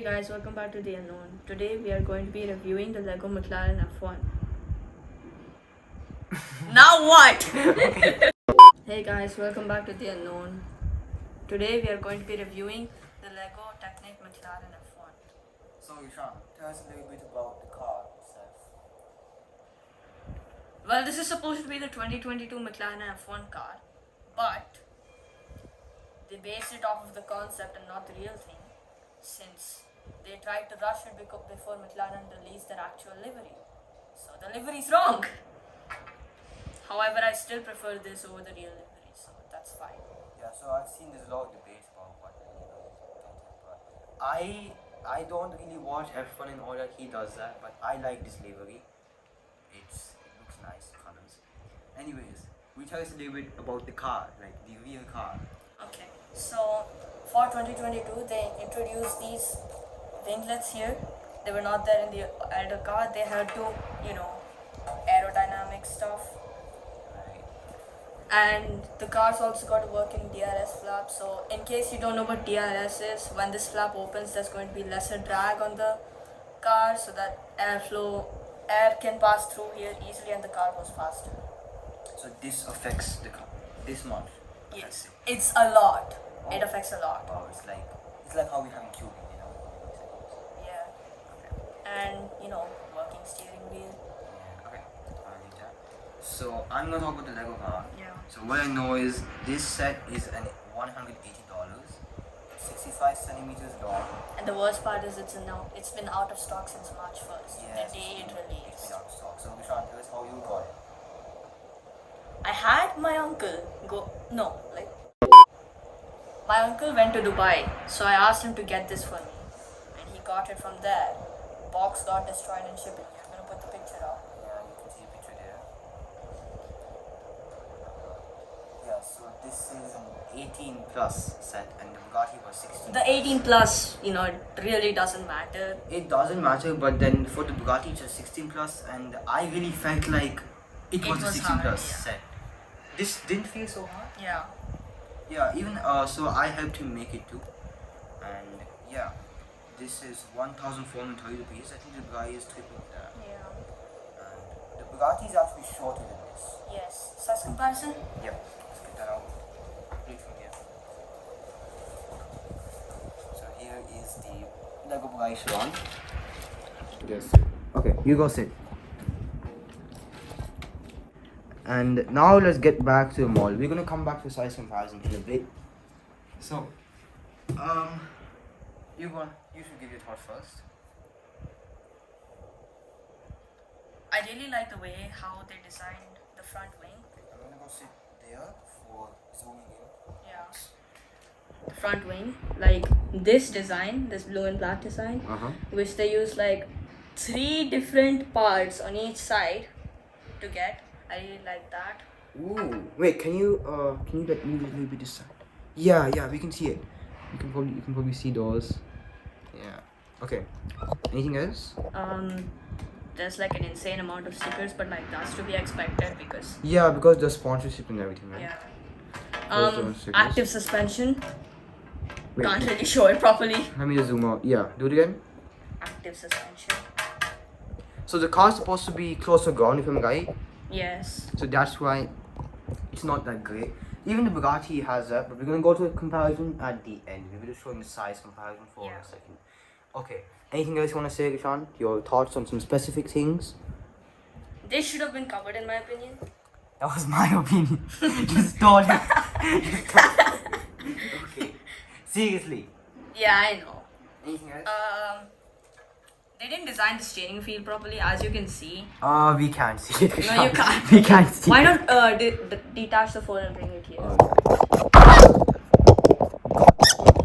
Hey guys, welcome back to The Unknown. Today we are going to be reviewing the Lego McLaren F1. Now what? Hey guys, welcome back to The Unknown. Today we are going to be reviewing the Lego Technic McLaren F1. So, Ishan, tell us a little bit about the car itself. Well, this is supposed to be the 2022 McLaren F1 car, but they based it off of the concept and not the real thing, since they tried to rush it before McLaren released their actual livery. So the livery is wrong. However, I still prefer this over the real livery, so that's fine. Yeah, so I've seen there's a lot of debates about what I don't really watch F1 and all that. He does that, but I like this livery. It looks nice, colors. Anyways, we tell us a little bit about the car, like the real car. Okay, so for 2022, they introduced these winglets here. They were not there in the older car. They had to, aerodynamic stuff. Right. And the car's also got a working DRS flap. So in case you don't know what DRS is, when this flap opens, there's going to be lesser drag on the car, so that air can pass through here easily, and the car goes faster. So this affects the car this much. Yes, it's a lot. Oh. It affects a lot. Wow, it's like how we have in Cuban, Yeah. And working steering wheel. Yeah, okay. I'll leave that. So I'm gonna talk about the Lego car. Yeah. So what I know is this set is an $180, 65 centimeters long. And the worst part is it's been out of stock since March 1st, Yes, the day it it's released. been out of stock. So Vishan, tell us how you got it. I had my uncle my uncle went to Dubai, so I asked him to get this for me, and he got it from there. Box got destroyed in shipping. I'm gonna put the picture up. Yeah, you can see a picture there. Yeah, so this is an 18 plus set, and the Bugatti was 16. The 18 plus, it really doesn't matter. It doesn't matter, but then for the Bugatti it's a 16 plus, and I really felt like it was a was 16 hard, plus yeah. set. This didn't feel so hard. Yeah. Yeah, even so I helped him make it too, and yeah, this is 1,430 rupees. I think the Bugatti is triple of that, Yeah. and the Bugatti is actually shorter than this. Yes. Size comparison? Yep, let's get that out. Right from here. So here is the Lego Bugatti Chiron. Yes. Okay, you go sit. And now let's get back to the mall. We're gonna come back to size comparison in a bit. So, you should give your thoughts first. I really like the way how they designed the front wing. I'm gonna go sit there for zooming in. Yeah. The front wing, like this design, this blue and black design, which they use like 3 different parts on each side to get. I really like that. Ooh, wait, can you let me a little bit this side? Yeah, we can see it. You can probably see those. Yeah. Okay. Anything else? There's like an insane amount of stickers, but like that's to be expected because Yeah, because the sponsorship and everything, right? yeah. Those stickers. Active suspension. Wait, Can't really show it properly. let me just zoom out. Yeah, do it again. Active suspension. So the car's supposed to be close to ground, if I'm right. Yes. So that's why it's not that great. Even the Bugatti has that, but we're gonna go to a comparison at the end. We were just showing the size comparison for Yeah. a second. Okay. Anything else you wanna say, Kishan? Your thoughts on some specific things? This should have been covered in my opinion. That was my opinion. Just thought it. Okay. Seriously. Yeah, I know. Anything else? They didn't design the steering wheel properly, as you can see. We can't see it. No, you can't. We can't see Why it. not detach the phone and bring it here?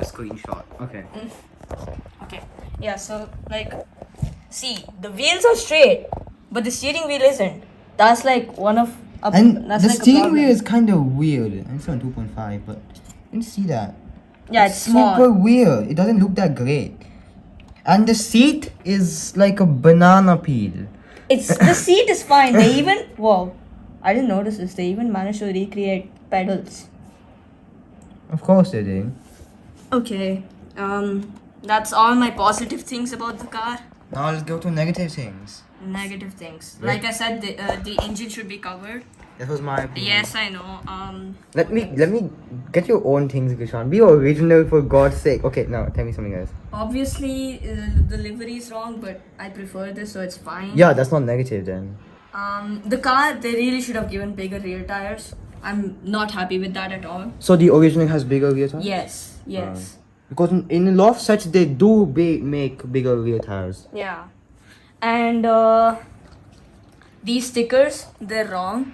A screenshot. Okay. Okay. Yeah, so like, see, the wheels are straight, but the steering wheel isn't. That's like one of And that's the like a steering problem. wheel is kind of weird. It's on 2.5, but you can see that. Yeah, it's super small. weird. It doesn't look that great. And the seat is like a banana peel. The seat is fine. They even I didn't notice this. They even managed to recreate pedals. Of course they did. Okay. That's all my positive things about the car. Now let's go to negative things. Negative things. Right. Like I said, the engine should be covered. That was my opinion. Yes, I know. Let me get your own things, Krishan. Be original for God's sake. Okay, now tell me something else. Obviously, the livery is wrong, but I prefer this, so it's fine. Yeah, that's not negative then. The car, they really should have given bigger rear tires. I'm not happy with that at all. So the original has bigger rear tires? Yes, yes. Because in a lot of sets they do make bigger rear tires. Yeah. And these stickers, they're wrong.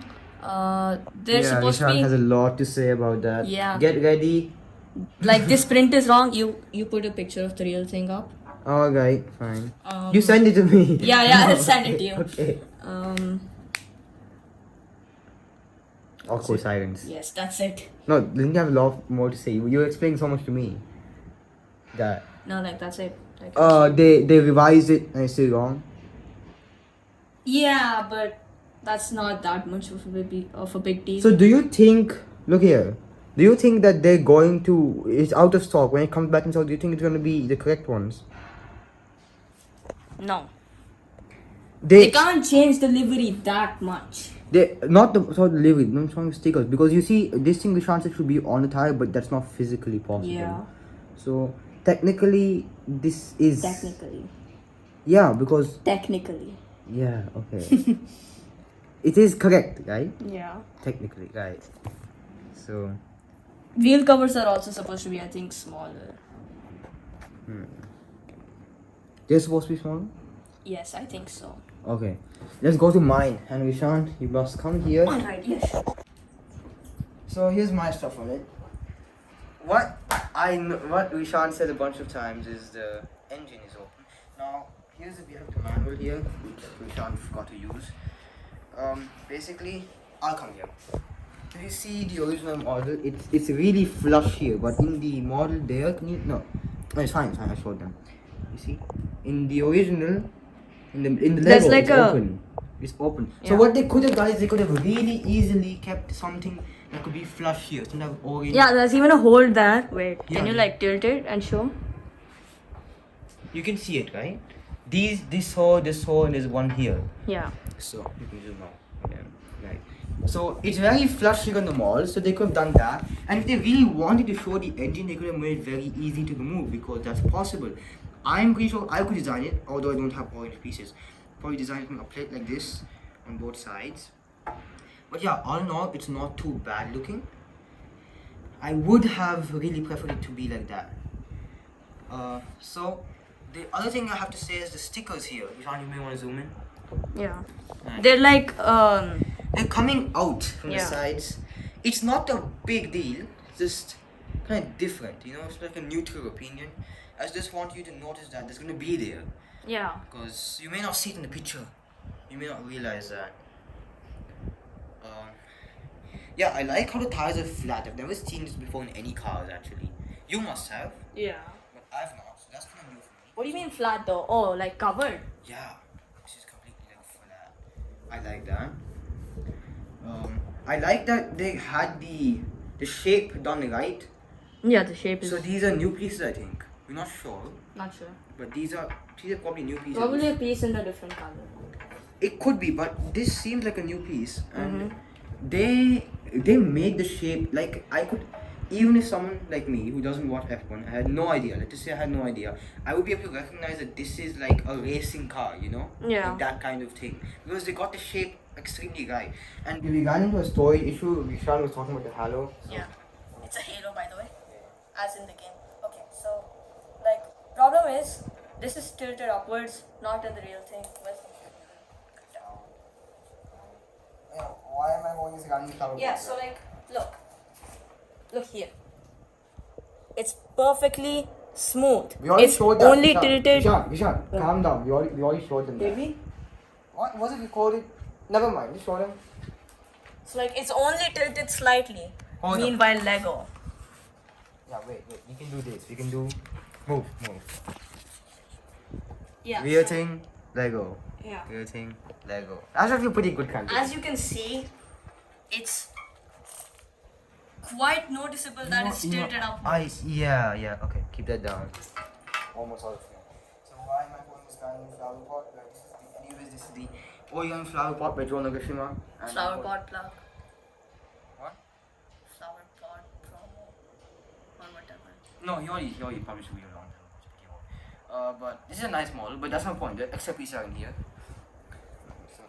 They're supposed to Krishan be has a lot to say about that. Yeah. Get ready. like this print is wrong. You put a picture of the real thing up. Alright, fine. You send it to me. Yeah, I'll send it to you. Okay. Awkward silence. Yes, that's it. No, didn't you have a lot more to say? You were explaining so much to me. That No, like that's it. Like, they revised it and it's still wrong. yeah, but that's not that much of a big deal. So do you think? Look here. Do you think that they're going to? It's out of stock. When it comes back in stock, do you think it's going to be the correct ones? No. They can't change the livery that much. They not the sort of delivery, no strong stickers, because you see this thing the chance should be on the tire, but that's not physically possible. Yeah. So technically, this is Technically. Yeah, because Technically. yeah, okay. It is correct, right? Yeah. Technically, right. So Wheel covers are also supposed to be, I think, smaller. they're supposed to be smaller. Yes, I think so. Okay, let's go to mine. And Reyansh, you must come here. Alright, yes. So here's my stuff on it. What Reyansh said a bunch of times is the engine is open. Now here's we have the manual here, which Reyansh forgot to use. Basically, I'll come here. So you see the original model, it's really flush here, but in the model there, no, it's fine, I showed them. You see, in the original, in the There's Lego, like it's a- open. It's open. So Yeah. what they could have done is they could have really easily kept something that could be flush here. Something like orange. Yeah, there's even a hole there. Wait, Yeah. can you like tilt it and show? You can see it, right? This hole, and there's one here. Yeah. So you can zoom out again, right? So it's very flush here on the mall, so they could have done that. And if they really wanted to show the engine, they could have made it very easy to remove because that's possible. I'm pretty sure I could design it, although I don't have orange pieces. Probably design it from a plate like this on both sides. But yeah, all in all, it's not too bad looking. I would have really preferred it to be like that. So the other thing I have to say is the stickers here. Reyansh, you may want to zoom in. Yeah. Right. They're like They're coming out from the Yeah. sides. It's not a big deal. It's just kind of different, you know. It's like a neutral opinion. I just want you to notice that there's gonna be there, yeah. because you may not see it in the picture. You may not realize that. Yeah, I like how the tires are flat. I've never seen this before in any cars actually. You must have, Yeah. but I've not. So that's kind of new for me. What do you mean flat though? Oh, like covered. Yeah, this is completely like flat. I like that. I like that they had the shape done right. Yeah, the shape is So these are new pieces, I think. We're not sure, not sure. but these are probably new pieces. Probably a piece in a different color. It could be, but this seems like a new piece, and they made the shape like I could. Even if someone like me who doesn't watch F1, I had no idea. Let's just say I had no idea. I would be able to recognize that this is like a racing car, you know, Yeah. like that kind of thing, because they got the shape extremely right. And we ran into a story issue. Vishal was talking about the halo. Yeah. It's a halo, by the way. As in the game. Okay, so like problem is this is tilted upwards, not in the real thing. Why am I holding this running cover? Yeah, so like look here. It's perfectly smooth. We already It's showed that. only Vishal, tilted. Vishal, calm down. We already showed them. that. Maybe. What was it recorded? Never mind. Just show them. So like it's only tilted slightly. Hold up. Meanwhile Lego. Yeah, wait. We can do this. We can do move. Yeah. Rear thing, Lego. Yeah. Rear thing, Lego. That's actually pretty good content. As you can see, it's quite noticeable that it's tilted upwards. Yeah. Okay, keep that down. almost out of here. So why am I putting this guy in the flower pot? Well, this is the Orion flower pot by John Nagashima. Flower pot plug. What? Flower pot promo. Or whatever. No, he already published a video a long time ago. But this is a nice model, but that's no point. The extra pieces are in here. So,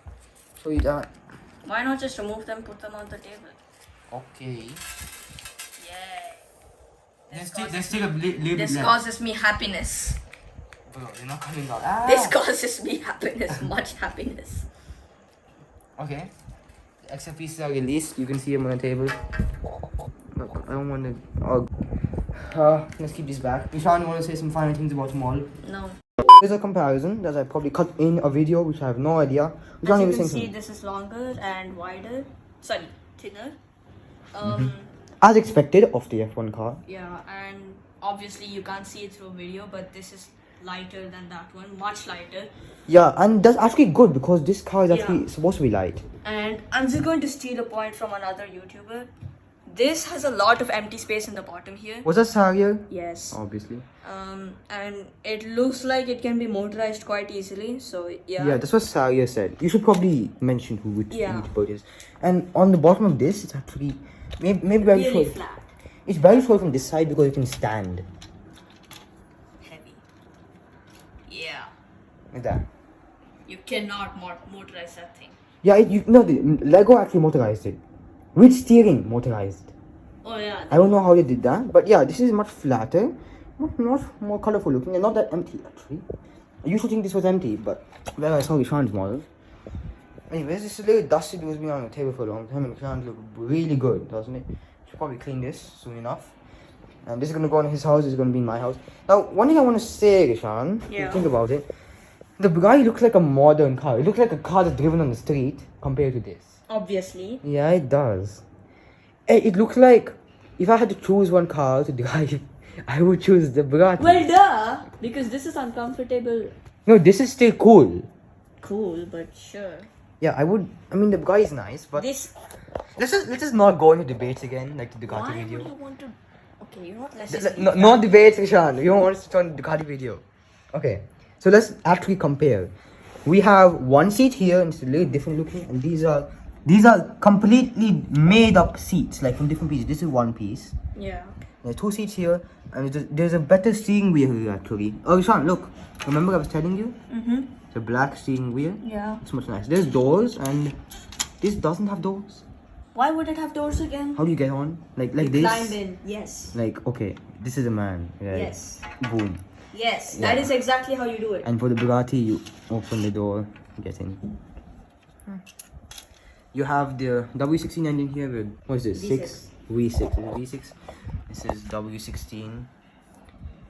show you that. Why not just remove them, put them on the table? Okay. Yeah. There's still a little bit This left. causes me happiness. Bro, they're not coming out. This causes me happiness, much happiness. Okay. The extra pieces are released. You can see them on the table. Look, I don't want to. Let's keep this back. Ishan, you want to say some final things about the model? No. Here's a comparison that I probably cut in a video, which I have no idea. As you can see, this is longer and wider. Sorry, thinner. As expected of the F1 car. Yeah, and obviously you can't see it through video, but this is lighter than that one, much lighter. Yeah, and that's actually good because this car is actually supposed to be light. And I'm just going to steal a point from another YouTuber. This has a lot of empty space in the bottom here. Was that Sarrier? Yes. Obviously. And it looks like it can be motorized quite easily. So yeah. Yeah, that's what Sarrier said. You should probably mention who it is. And on the bottom of this, it's actually maybe very really short. flat. It's very short from this side because it can stand. Heavy. Yeah. Like that. You cannot motorize that thing. Yeah, the Lego actually motorized it. With steering motorized. Oh yeah. I don't know how they did that, but yeah, this is much flatter, much more colorful looking, and not that empty actually. I used to think this was empty, but well, I saw Ishan's model. Anyways, this is a little dusty because it's been on the table for a long time, and Ishan look really good, doesn't it? Should probably clean this soon enough. And this is gonna go in his house. This is gonna be in my house. Now, one thing I want to say, Ishan, think about it. The Bugatti looks like a modern car. It looks like a car that's driven on the street compared to this. Obviously. Yeah, it does. It looks like if I had to choose one car to drive, I would choose the Bugatti. Well, duh, because this is uncomfortable. No, this is still cool. Cool, but sure. Yeah, I would. I mean, the Bugatti is nice, but This. let's just not go into debates again, like the Ducati Why video. would you want to? Okay, you know what? Let's just. No debates, Ishan. You don't want us to turn the Ducati video. Okay, so let's actually compare. We have one seat here, and it's a little different looking, and these are completely made up seats, like from different pieces. This is one piece. Yeah. There's two seats here, and there's a better steering wheel here actually. Oh, Ishan, look. Remember I was telling you? Mm-hmm. The black steering wheel. Yeah. It's much nice. There's doors, and this doesn't have doors. Why would it have doors again? How do you get on? Like this? Climb in. Yes. Like, okay, this is a man. Right? Yes. Boom. Yes. Yeah. That is exactly how you do it. And for the Bugatti, you open the door, get in. You have the W16 engine here with, what is this? V6. V6. V6. This is W16.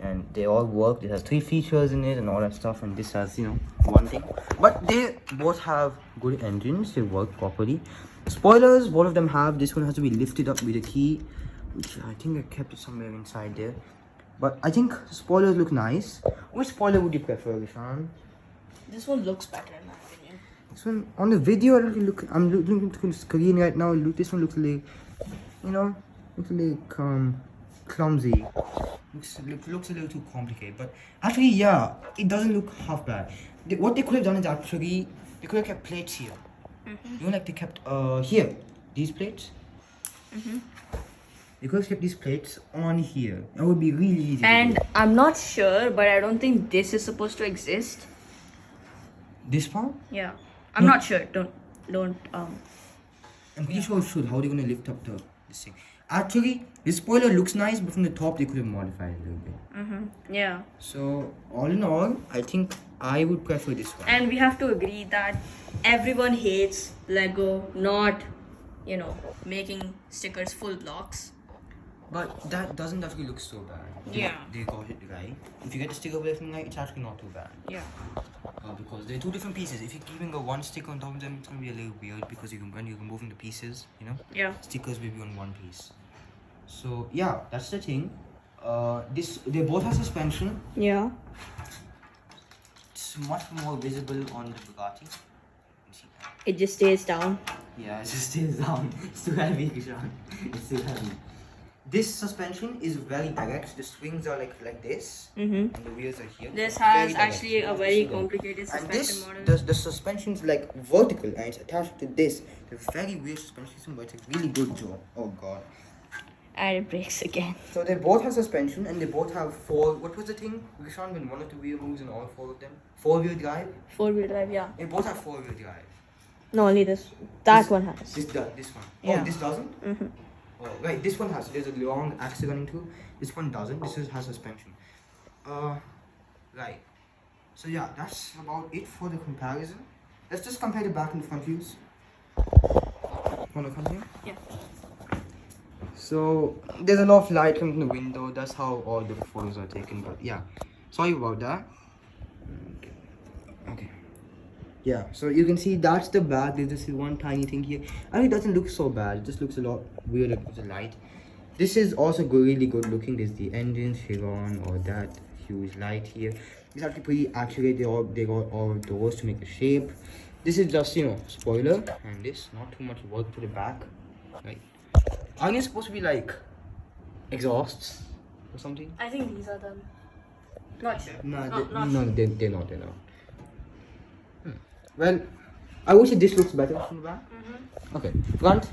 And they all work. It has 3 features in it and all that stuff. And this has, one thing. But they both have good engines. They work properly. Spoilers, both of them have. This one has to be lifted up with a key, which I think I kept it somewhere inside there. But I think spoilers look nice. Which spoiler would you prefer, Ishan? This one looks better in my opinion. This one on the video, I'm looking at the screen right now. This one looks like, clumsy. Looks a little too complicated. But actually, yeah, it doesn't look half bad. What they could have done is actually they could have kept plates here. Like they kept here these plates. They could have kept these plates on here. That would be really easy. And I'm not sure, but I don't think this is supposed to exist. This part? Yeah. I'm not sure. Don't I'm pretty sure it should. How are they gonna lift up this thing? Actually, this spoiler looks nice, but from the top they could have modified it a little bit. Yeah. So all in all, I think I would prefer this one. And we have to agree that everyone hates Lego not, making stickers full blocks. But that doesn't actually look so bad. Yeah. They got it right. If you get a sticker with everything right, it's actually not too bad. Yeah. Because they're 2 different pieces. If you're keeping a one sticker on top of them, it's gonna be a little weird because when you're removing the pieces, Yeah. stickers will be on one piece. So yeah, that's the thing. They both have suspension. Yeah. It's much more visible on the Bugatti. It just stays down. Yeah, it just stays down. It's too heavy, Kishan. It's too heavy. This suspension is very direct. The springs are like this, Mm-hmm. and the wheels are here. This Very has direct. actually You a have to very see them. complicated And suspension this, model. the suspension is like vertical and it's attached to this. It's a very weird suspension system, but it's a really good job. Oh god. And it breaks again. So they both have suspension and they both have four. What was the thing? Vishan, when one of the wheel moves in all four of them? Four-wheel drive. 4-wheel drive, yeah. They both have four-wheel drive. No, only this. That This- one has. This one. Yeah. Oh, this doesn't. Mm-hmm. Oh, right. This one has. There's a long axle running too. This one doesn't. Has suspension. Right. So yeah, that's about it for the comparison. Let's just compare the back and the front views. Wanna come here? Yeah. So there's a lot of light coming from the window. That's how all the photos are taken. But yeah, sorry about that. Okay. Yeah. So you can see that's the back. There's just one tiny thing here. I mean, it doesn't look so bad. It just looks a lot weirder with the light. This is also really good looking. There's the engine, Chiron, or that huge light here. It's actually pretty accurate. They got all of those to make a shape. This is just, you know, spoiler, and this not too much work to the back. Right. Aren't they supposed to be like exhausts or something? I think these are them. Not sure. No, Not no, they're not. They're not. Well, I would say this looks better from the back. Mm-hmm. Okay, front.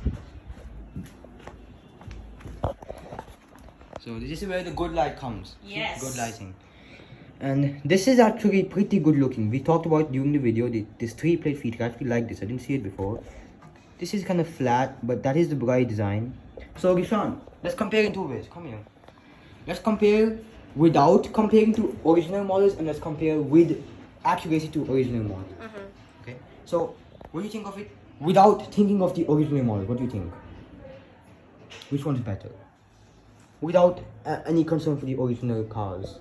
So this is where the good light comes. Yes. Good lighting. And this is actually pretty good looking. We talked about during the video this 3-plate feature. I actually like this. I didn't see it before. This is kind of flat, but that is the bright design. So Rishan, let's compare in two ways. Come here. Let's compare without comparing to original models, and let's compare with accuracy to original model. Mm-hmm. Okay. So what do you think of it without thinking of the original model? What do you think? Which one's better? Without any concern for the original cars.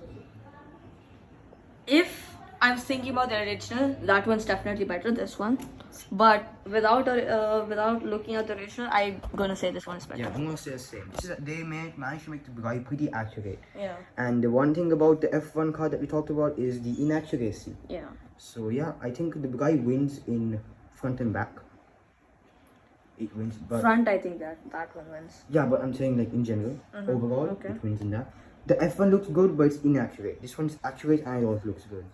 If I'm thinking about the original, that one's definitely better. This one, but without looking at the original, I'm gonna say this one is better. Yeah, I'm gonna say the same. They managed to make the guy pretty accurate. Yeah. And the one thing about the F1 car that we talked about is the inaccuracy. Yeah. So yeah, I think the guy wins in front and back. It wins, but Front, I think that one wins. yeah, but I'm saying like in general, overall, Okay. it wins in that. The F1 looks good, but it's inaccurate. This one's accurate and it also looks good.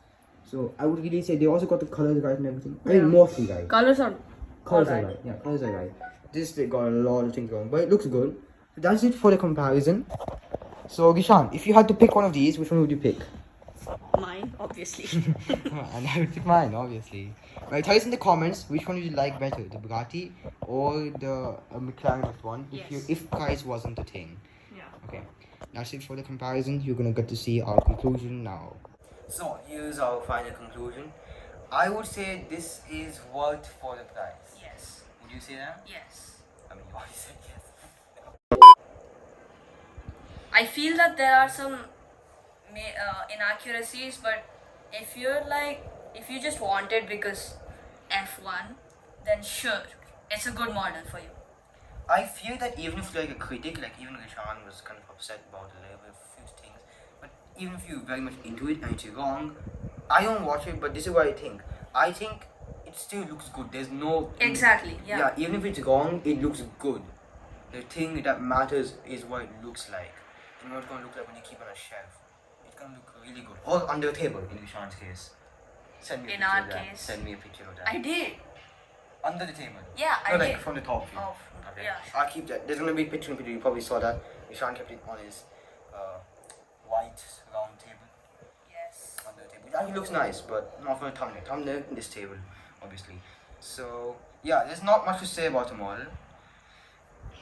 So I would really say they also got the colors right and everything. I mean, mostly right. Colors are Colors are alright. right. Yeah, colors are right. This they got a lot of things wrong, but it looks good. So that's it for the comparison. So Gishan, if you had to pick one of these, which one would you pick? Mine, obviously. And I would pick mine, obviously. Right, tell us in the comments which one would you like better, the Bugatti or the McLaren F1, Yes. if price wasn't a thing. Yeah. Okay, that's it for the comparison. You're gonna get to see our conclusion now. So here's our final conclusion. I would say this is worth for the price. Yes. Would you say that? Yes. I mean, you already said yes. I feel that there are some inaccuracies, but if you just want it because F1, then sure, it's a good model for you. I feel that even if you're like a critic, like even Rishan was kind of upset about a little bit of a few things, but even if you're very much into it and it's wrong, I don't watch it, but this is what I think. I think it still looks good. There's no... Exactly, yeah. Yeah, even if it's wrong, it looks good. The thing that matters is what it looks like. And what it's going to look like when you keep it on a shelf. It's going to look really good. Or under a table, in Rishan's case. Send me a In picture our of that. case. Send me a picture of that. I did. Under the table? Yeah, I No, did. like from the top view. Oh, Okay. yeah. I'll keep that. There's gonna be a picture in the video. You probably saw that. Ishan kept it on his white round table Yes. under the table. It actually looks nice, but not for a thumbnail. Thumbnail in this table, obviously. So yeah, there's not much to say about the model.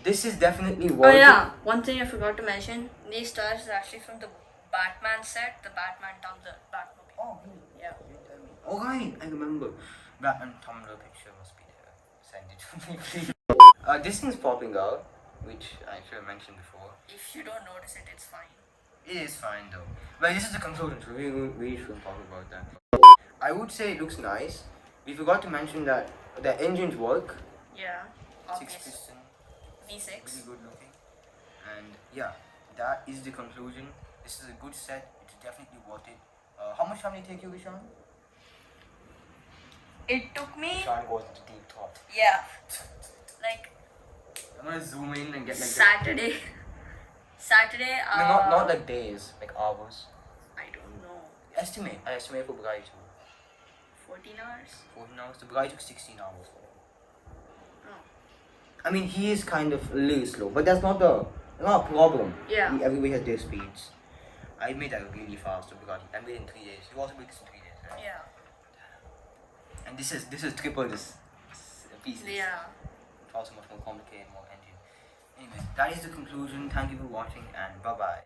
This is definitely Oh worth yeah, one thing I forgot to mention. These stars are actually from the Batman set, the Batman Tumblr Batmobile. Oh, really? Yeah. You tell me. Oh right, I remember. Batman Tumblr picture must be there. Send it to me, please. This thing's popping out, which I should have mentioned before. If you don't notice it, it's fine. It is fine though. Well, this is the conclusion, so we shouldn't talk about that. I would say it looks nice. We forgot to mention that the engines work. Yeah. 6 Obvious. piston, V6. really good looking. And yeah, that is the conclusion. This is a good set. It's definitely worth it. How much time did it take you, Vishan? It took me. Vishan goes into deep thought. Yeah. Like I'm gonna zoom in and get like Saturday. Saturday. No, not like days, like hours. I don't know. Estimate. I estimate for Bugatti too. 14 hours. 14 hours. The Bugatti took 16 hours. Oh. I mean, he is kind of a little slow, but that's not a problem. Yeah. Everybody has their speeds. I made that really fast, the Bugatti. I made it in 3 days. You also made this in 3 days, right? Yeah. And this is triple this pieces. Yeah. It's also much more complicated, more engine. Anyway, that is the conclusion. Thank you for watching, and bye bye.